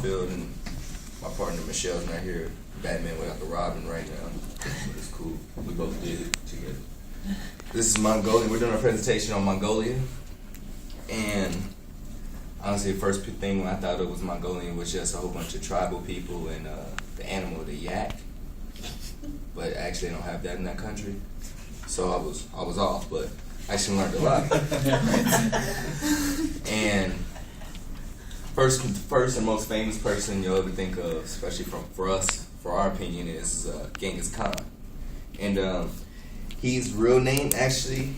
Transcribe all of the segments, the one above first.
field, and my partner Michelle's not here. Batman without the Robin right now. But it's cool. We both did it together. This is Mongolia. We're doing a presentation on Mongolia. And honestly, the first thing when I thought it was Mongolian was just a whole bunch of tribal people and the animal, the yak. But actually, they don't have that in that country. So I was off, but I actually learned a lot. And first and most famous person you'll ever think of, especially for us, for our opinion, is Genghis Khan. And his real name actually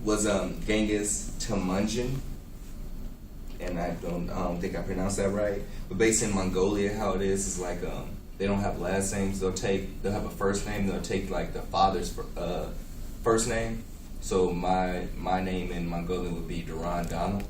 was Genghis Temujin. And I don't think I pronounced that right. But based in Mongolia, how it is like they don't have last names. They'll have a first name. They'll take like the father's first name. So my name in Mongolia would be Deron Donald.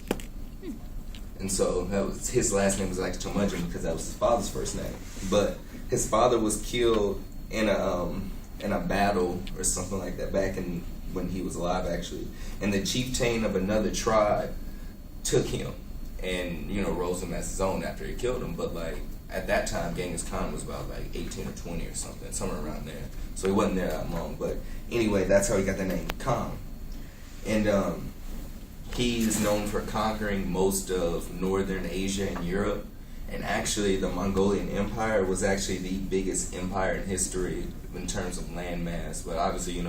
And so that was his last name was like Temujin because that was his father's first name. But his father was killed in a battle or something like that back in when he was alive actually. And the chieftain of another tribe took him and rose him as his own after he killed him. But like at that time, Genghis Khan was about like 18 or 20 or something, somewhere around there. So he wasn't there that long. But anyway, that's how he got the name Khan. And he is known for conquering most of northern Asia and Europe. And actually, the Mongolian Empire was actually the biggest empire in history in terms of land mass. But obviously,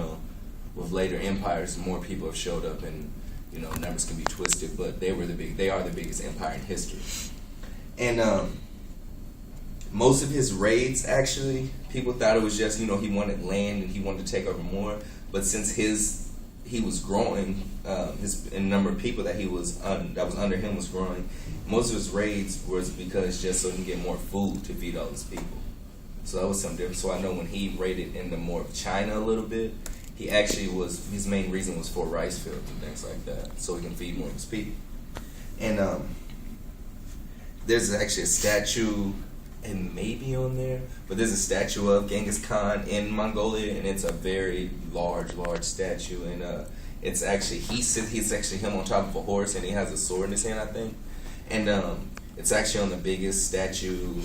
with later empires, more people have showed up, and numbers can be twisted. But they are the biggest empire in history. And most of his raids, actually, people thought it was just he wanted land and he wanted to take over more. But since he was growing, the number of people that was under him was growing. Most of his raids was because just so he can get more food to feed all his people. So that was something different. So I know when he raided into more of China a little bit, he actually his main reason was for rice fields and things like that, so he can feed more of his people. And there's actually a statue, and maybe on there, but there's a statue of Genghis Khan in Mongolia, and it's a very large statue, and it's actually he's actually him on top of a horse, and he has a sword in his hand, I think, and it's actually on the biggest statue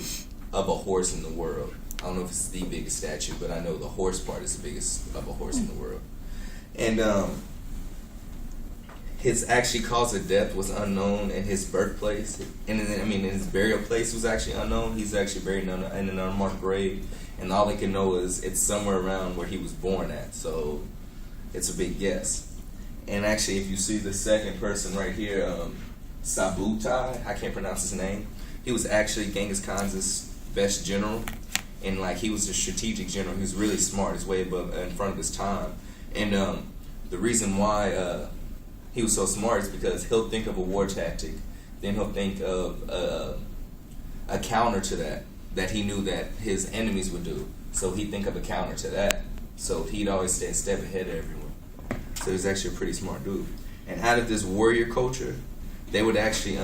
of a horse in the world. I don't know if it's the biggest statue, but I know the horse part is the biggest of a horse in the world, and his actually cause of death was unknown, and his birthplace, and his burial place was actually unknown. He's actually buried in an unmarked grave, and all they can know is it's somewhere around where he was born at. So it's a big guess. And actually, if you see the second person right here, Sabutai, I can't pronounce his name. He was actually Genghis Khan's best general, and like he was a strategic general. He was really smart. He's way above in front of his time, and the reason why he was so smart is because he'll think of a war tactic, then he'll think of a counter to that he knew that his enemies would do. So he'd think of a counter to that. So he'd always stay a step ahead of everyone. So he's actually a pretty smart dude. And out of this warrior culture, they would actually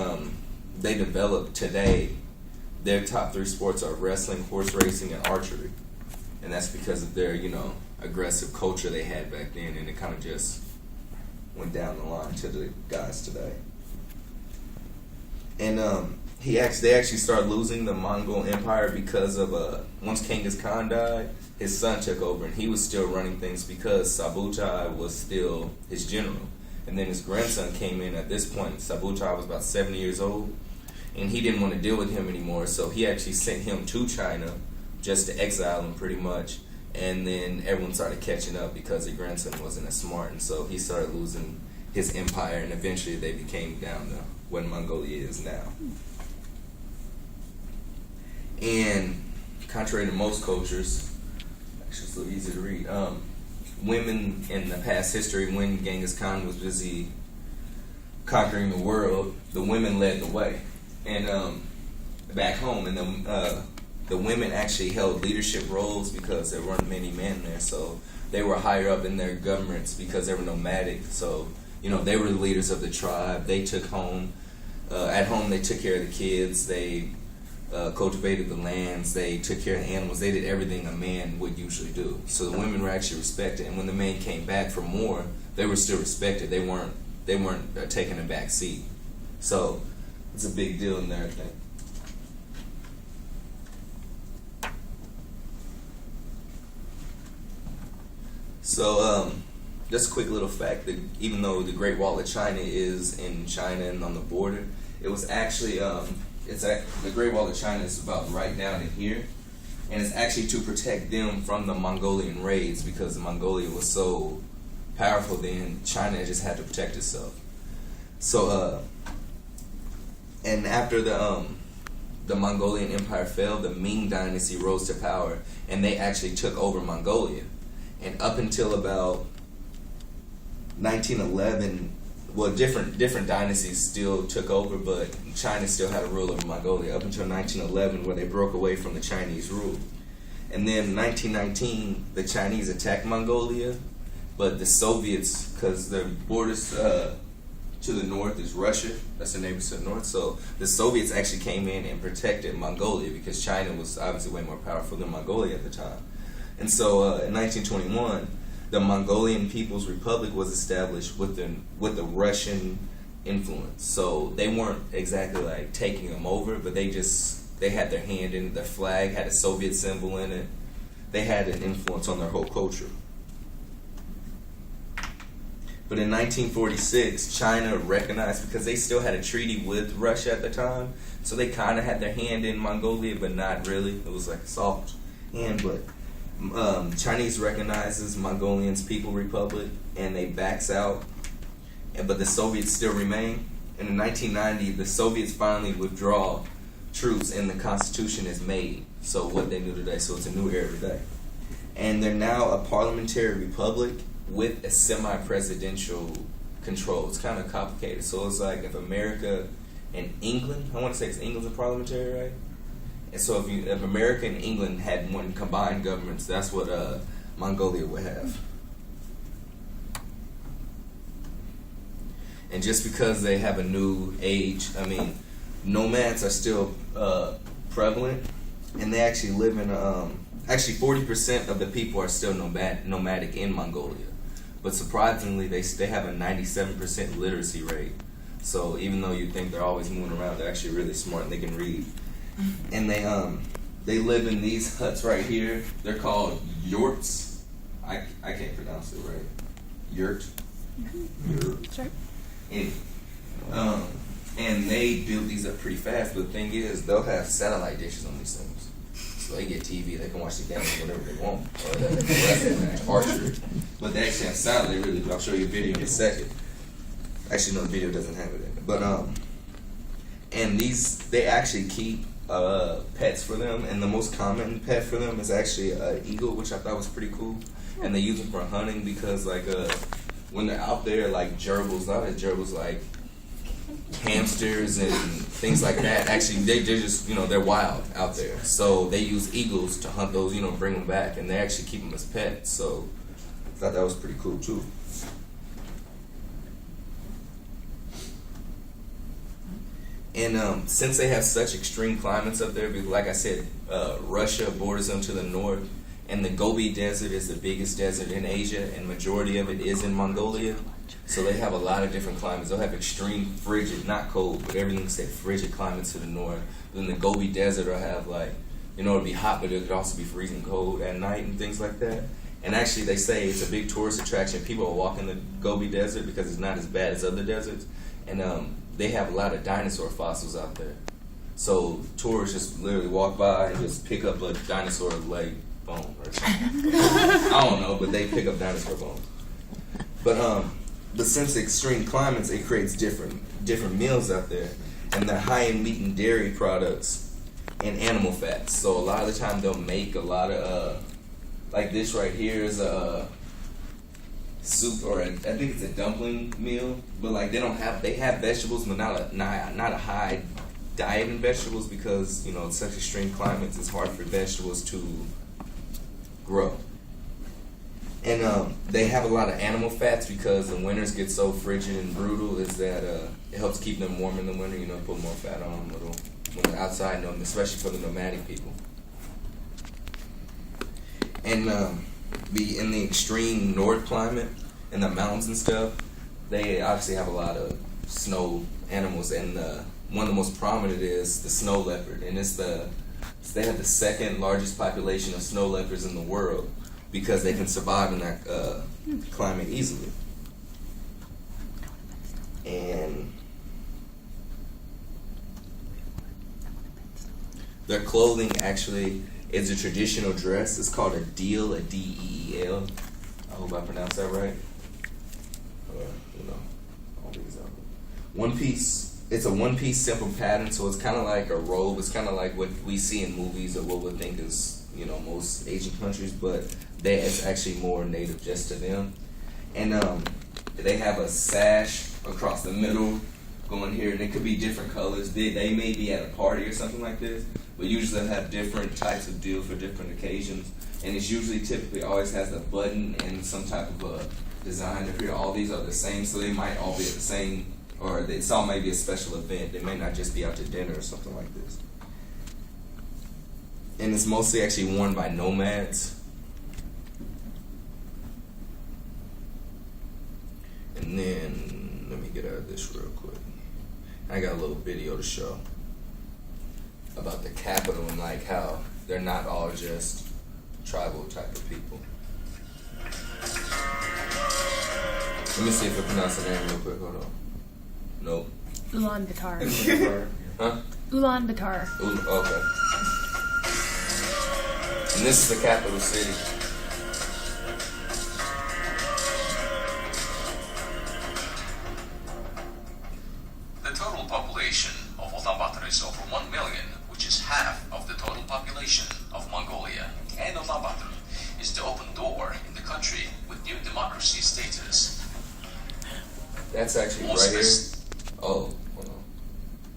they developed today. Their top 3 sports are wrestling, horse racing, and archery. And that's because of their aggressive culture they had back then, and it kind of just went down the line to the guys today. And they actually started losing the Mongol Empire because of once Genghis Khan died, his son took over, and he was still running things because Sabutai was still his general. And then his grandson came in at this point. Sabutai was about 70 years old, and he didn't want to deal with him anymore, so he actually sent him to China just to exile him pretty much. And then everyone started catching up because his grandson wasn't as smart, and so he started losing his empire, and eventually they became down to what Mongolia is now. And contrary to most cultures, actually it's a little easy to read, women in the past history, when Genghis Khan was busy conquering the world, the women led the way. And back home, and the women actually held leadership roles because there weren't many men there, so they were higher up in their governments because they were nomadic. So they were the leaders of the tribe. They took home at home. They took care of the kids. They cultivated the lands. They took care of the animals. They did everything a man would usually do. So the women were actually respected. And when the men came back for more, they were still respected. They weren't taking a back seat. So it's a big deal in there, I think. So, just a quick little fact that even though the Great Wall of China is in China and on the border, it was actually the Great Wall of China is about right down in here, and it's actually to protect them from the Mongolian raids because Mongolia was so powerful then. China just had to protect itself. So, and after the Mongolian Empire fell, the Ming Dynasty rose to power, and they actually took over Mongolia. And up until about 1911, well, different dynasties still took over, but China still had a rule over Mongolia up until 1911, where they broke away from the Chinese rule. And then in 1919, the Chinese attacked Mongolia, but the Soviets, because their borders to the north is Russia, that's the neighbors to the north, so the Soviets actually came in and protected Mongolia because China was obviously way more powerful than Mongolia at the time. And so in 1921, the Mongolian People's Republic was established with the Russian influence. So they weren't exactly like taking them over, but they had their hand in it. Their flag had a Soviet symbol in it. They had an influence on their whole culture. But in 1946, China recognized, because they still had a treaty with Russia at the time, so they kind of had their hand in Mongolia, but not really. It was like a soft hand, but Chinese recognizes Mongolian's People Republic, and they backs out, but the Soviets still remain. And in 1990, the Soviets finally withdraw troops, and the Constitution is made. So what they do today, so it's a new era today. And they're now a parliamentary republic with a semi-presidential control. It's kind of complicated. So it's like if America and England, I want to say it's England's a parliamentary, right? And so if America and England had one combined governments, that's what Mongolia would have. And just because they have a new age, I mean, nomads are still prevalent, and they actually live in, actually 40% of the people are still nomadic in Mongolia. But surprisingly, they have a 97% literacy rate. So even though you think they're always moving around, they're actually really smart and they can read. And they live in these huts right here. They're called yurts. I can't pronounce it right. Yurt. Sure. And they build these up pretty fast. But the thing is, they'll have satellite dishes on these things. So they get TV, they can watch the game whatever they want, or wrestling match, archery. But they actually have satellite. They really do. I'll show you a video in a second. Actually, no, the video doesn't have it in it. But and they actually keep pets for them, and the most common pet for them is actually an eagle, which I thought was pretty cool. And they use them for hunting because, like, when they're out there, like gerbils, a lot of gerbils, like hamsters and things like that. Actually, they're just, they're wild out there. So they use eagles to hunt those, bring them back, and they actually keep them as pets. So I thought that was pretty cool too. And since they have such extreme climates up there, because like I said, Russia borders them to the north, and the Gobi Desert is the biggest desert in Asia, and majority of it is in Mongolia. So they have a lot of different climates. They'll have extreme frigid, not cold, but everything said frigid climates to the north. Then the Gobi Desert will have it'll be hot, but it could also be freezing cold at night and things like that. And actually, they say it's a big tourist attraction. People are walking the Gobi Desert because it's not as bad as other deserts. And they have a lot of dinosaur fossils out there. So tourists just literally walk by and just pick up a dinosaur leg bone or something. I don't know, but they pick up dinosaur bones. But since extreme climates, it creates different meals out there, and they're high in meat and dairy products and animal fats. So a lot of the time they'll make a lot of like this right here is a soup, or I think it's a dumpling meal. But like they have vegetables, but not a high diet in vegetables because it's such extreme climates. It's hard for vegetables to grow. And they have a lot of animal fats because the winters get so frigid and brutal. Is that it helps keep them warm in the winter. Put more fat on them when they're outside, especially for the nomadic people. And in the extreme north climate, in the mountains and stuff, they obviously have a lot of snow animals. And one of the most prominent is the snow leopard, and they have the second largest population of snow leopards in the world, because they can survive in that climate easily. And their clothing actually is a traditional dress. It's called a deal, a D-E-E-L. I hope I pronounced that right. All these are one piece. It's a one-piece simple pattern, so it's kind of like a robe. It's kind of like what we see in movies or what we think is, most Asian countries, but it's actually more native just to them. And they have a sash across the middle going here, and it could be different colors. They may be at a party or something like this, but usually they have different types of deals for different occasions. And it's usually typically always has a button and some type of a design up here. All these are the same, so they might all be at the same, or it's all maybe a special event. They may not just be out to dinner or something like this. And it's mostly actually worn by nomads. And then, let me get out of this real quick. I got a little video to show about the capital and like how they're not all just tribal type of people. Let me see if I pronounce the name real quick. Hold on. Nope. Ulaanbaatar. Huh? Ulaanbaatar. Okay. And this is the capital city. The total population of Ulaanbaatar is over 1 million, which is half of the total population of Mongolia. And Ulaanbaatar is the open door in the country with new democracy status. That's actually Most right here. Oh, hold on.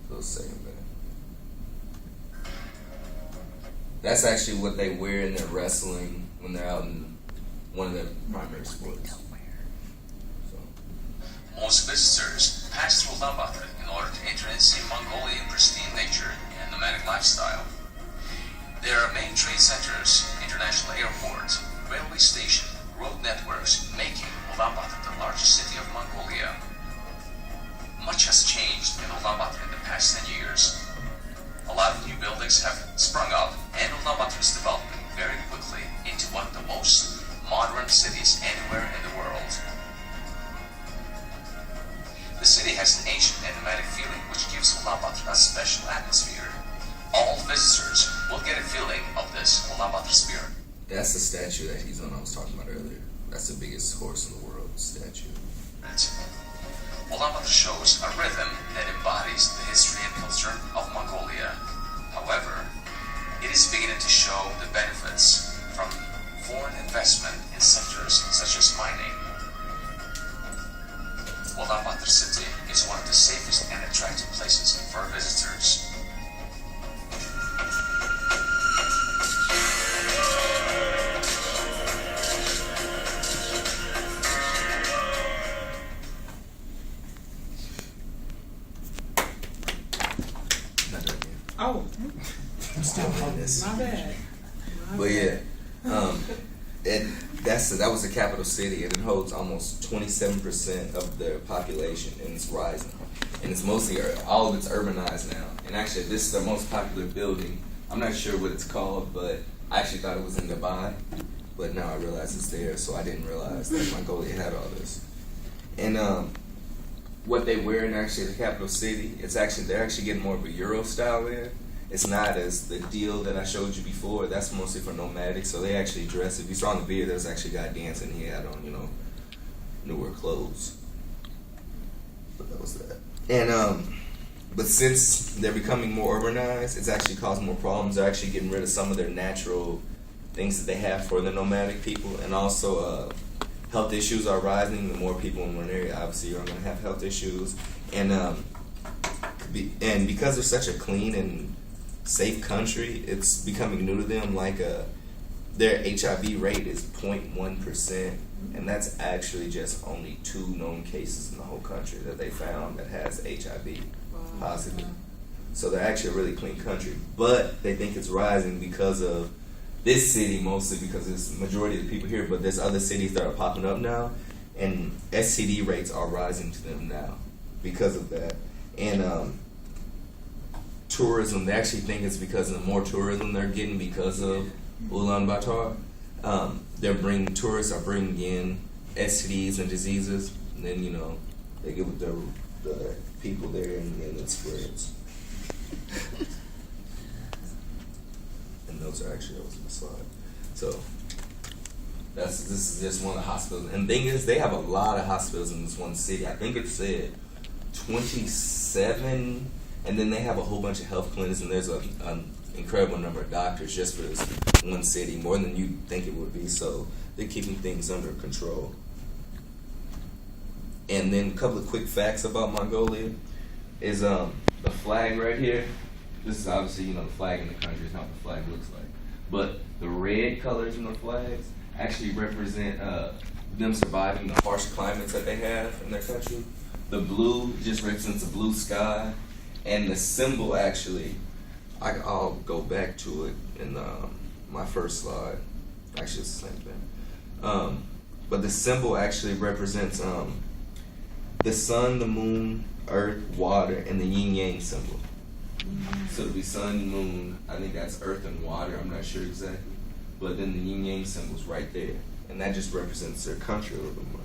Little second minute. That's actually what they wear in their wrestling when they're out in one of their primary sports. So. Most visitors pass through Ulaanbaatar in order to enter and see Mongolian pristine nature and nomadic lifestyle. There are main trade centers, international airport, railway station, road networks, making Ulaanbaatar the largest city of Mongolia. Much has changed in Ulaanbaatar in the past 10 years. A lot of new buildings have sprung up, and Ulaanbaatar is developing very quickly into one of the most modern cities anywhere in the world. The city has an ancient and nomadic feeling which gives Ulaanbaatar a special atmosphere. All visitors will get a feeling of this Ulaanbaatar spirit. That's the statue that he's on I was talking about earlier. That's the biggest horse in the world, statue. Ulaanbaatar shows a rhythm that embodies the history and culture of Mongolia. However, it is beginning to show the benefits from foreign investment in sectors such as mining. Ulaanbaatar city is one of the safest and attractive places for visitors. Oh, I'm still doing this. my bad. But yeah, that was the capital city, and it holds almost 27% of their population, and it's rising. And it's mostly all of it's urbanized now. And actually, this is the most popular building. I'm not sure what it's called, but I actually thought it was in Dubai, but now I realize it's there. So I didn't realize that Mongolia had all this. And what they wear in actually the capital city, they're actually getting more of a Euro style in. It's not as the deal that I showed you before. That's mostly for nomadic. So they actually dress. If you saw in the video, there's actually a guy dancing. He had on, newer clothes. But that was that. And but since they're becoming more urbanized, it's actually causing more problems. They're actually getting rid of some of their natural things that they have for the nomadic people, and also health issues are rising. The more people in one area, obviously, are going to have health issues, and because they're such a clean and safe country, it's becoming new to them. Like their HIV rate is 0.1%, and that's actually just only 2 known cases in the whole country that they found that has HIV positive. So they're actually a really clean country, but they think it's rising because of this city, mostly because it's the majority of the people here, but there's other cities that are popping up now, and STD rates are rising to them now because of that. And tourism, they actually think it's because of the more tourism they're getting because of Ulaanbaatar. Tourists are bringing in STDs and diseases, and then they give it to the people there, and then it spreads. And those are actually on the slide. So this is just one of the hospitals. And the thing is, they have a lot of hospitals in this one city. I think it said 27, and then they have a whole bunch of health clinics, and there's an incredible number of doctors just for this one city, more than you'd think it would be. So they're keeping things under control. And then a couple of quick facts about Mongolia is the flag right here. This is obviously, the flag in the country is not what the flag looks like. But the red colors in the flags actually represent them surviving the harsh climates that they have in their country. The blue just represents the blue sky. And the symbol actually, I'll go back to it in my first slide. Actually, it's the same thing. But the symbol actually represents the sun, the moon, earth, water, and the yin-yang symbol. So it'll be sun, moon, I think that's earth and water, I'm not sure exactly. But then the yin-yang symbol's right there. And that just represents their country a little bit more.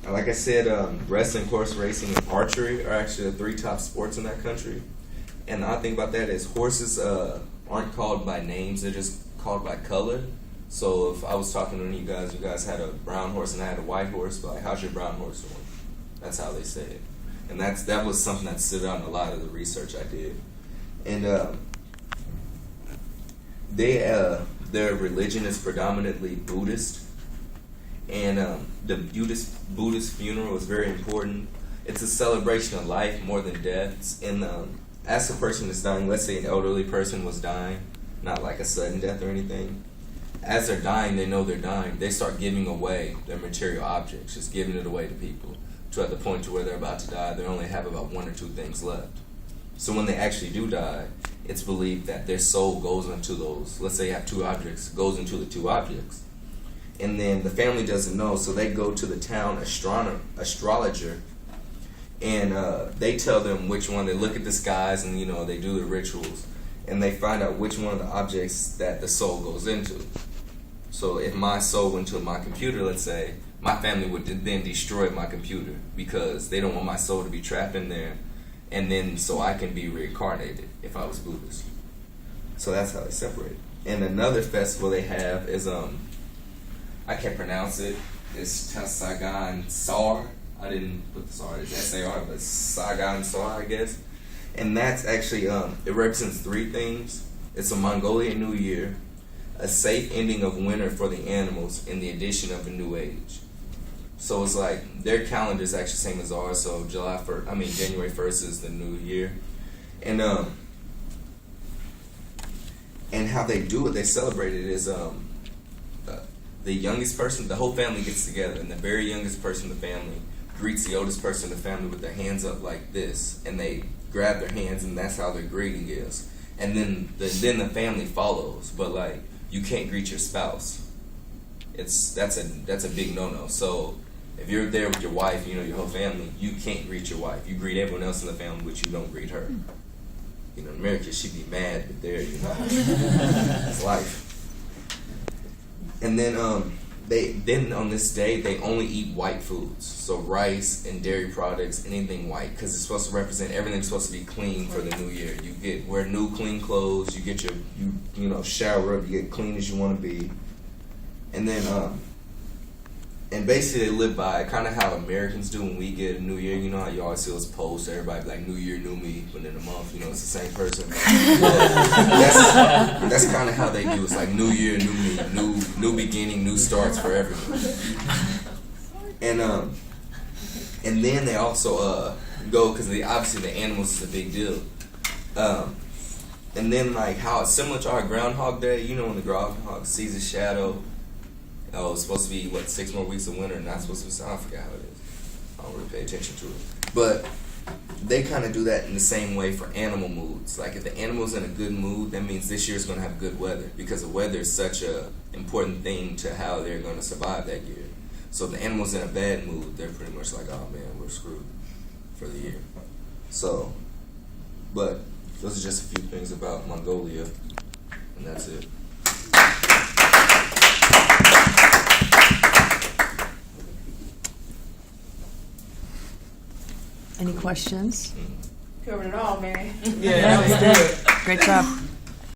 And like I said, wrestling, horse racing, and archery are actually the 3 top sports in that country. And the odd thing about that is horses aren't called by names, they're just called by color. So if I was talking to you guys had a brown horse and I had a white horse, but like, how's your brown horse doing? That's how they say it. And that was something that stood out in a lot of the research I did. And their religion is predominantly Buddhist. And the Buddhist funeral is very important. It's a celebration of life more than death. And as the person is dying, let's say an elderly person was dying, not like a sudden death or anything. As they're dying, they know they're dying. They start giving away their material objects, just giving it away to people. To at the point to where they're about to die, they only have about 1 or 2 things left. So when they actually do die, it's believed that their soul goes into those, let's say you have 2 objects, goes into the 2 objects. And then the family doesn't know, so they go to the town astrologer, and they tell them which one. They look at the skies, and they do the rituals, and they find out which one of the objects that the soul goes into. So if my soul went to my computer, let's say, my family would then destroy my computer because they don't want my soul to be trapped in there, and then so I can be reincarnated if I was Buddhist. So that's how they separate. And another festival they have is I can't pronounce it. It's Sagan Sar. I didn't put the Sar. It's S-A-R, but Sagan Sar, I guess. And that's actually it represents 3 things. It's a Mongolian New Year, a safe ending of winter for the animals, and the addition of a new age. So it's like their calendar is actually the same as ours. So January 1st is the new year, and how they do it, they celebrate it is the youngest person, the whole family gets together, and the very youngest person in the family greets the oldest person in the family with their hands up like this, and they grab their hands, and that's how their greeting is. And then the family follows, but like you can't greet your spouse. That's a big no-no. So if you're there with your wife, your whole family, you can't greet your wife. You greet everyone else in the family, but you don't greet her. In America, she'd be mad, but there, it's life. And then on this day, they only eat white foods. So rice and dairy products, anything white, because it's supposed to represent everything's supposed to be clean for the new year. You wear new clean clothes, you get shower up, you get clean as you want to be. And then, and basically they live by kind of how Americans do when we get a new year. You know how you always see those posts, everybody be like, new year, new me, but in a month, it's the same person. That's kind of how they do. It's like new year, new me, new beginning, new starts for everyone. And then they also go, because obviously the animals is a big deal. And then like how it's similar to our Groundhog Day, when the groundhog sees a shadow. Oh, it's supposed to be, 6 more weeks of winter, and not supposed to be, I forgot how it is. I don't really pay attention to it. But they kind of do that in the same way for animal moods. Like if the animal's in a good mood, that means this year's going to have good weather, because the weather is such a important thing to how they're going to survive that year. So if the animal's in a bad mood, they're pretty much like, oh man, we're screwed for the year. So, but those are just a few things about Mongolia, and that's it. Any questions? Covered it all, Mary. Yeah, that was good. Great job.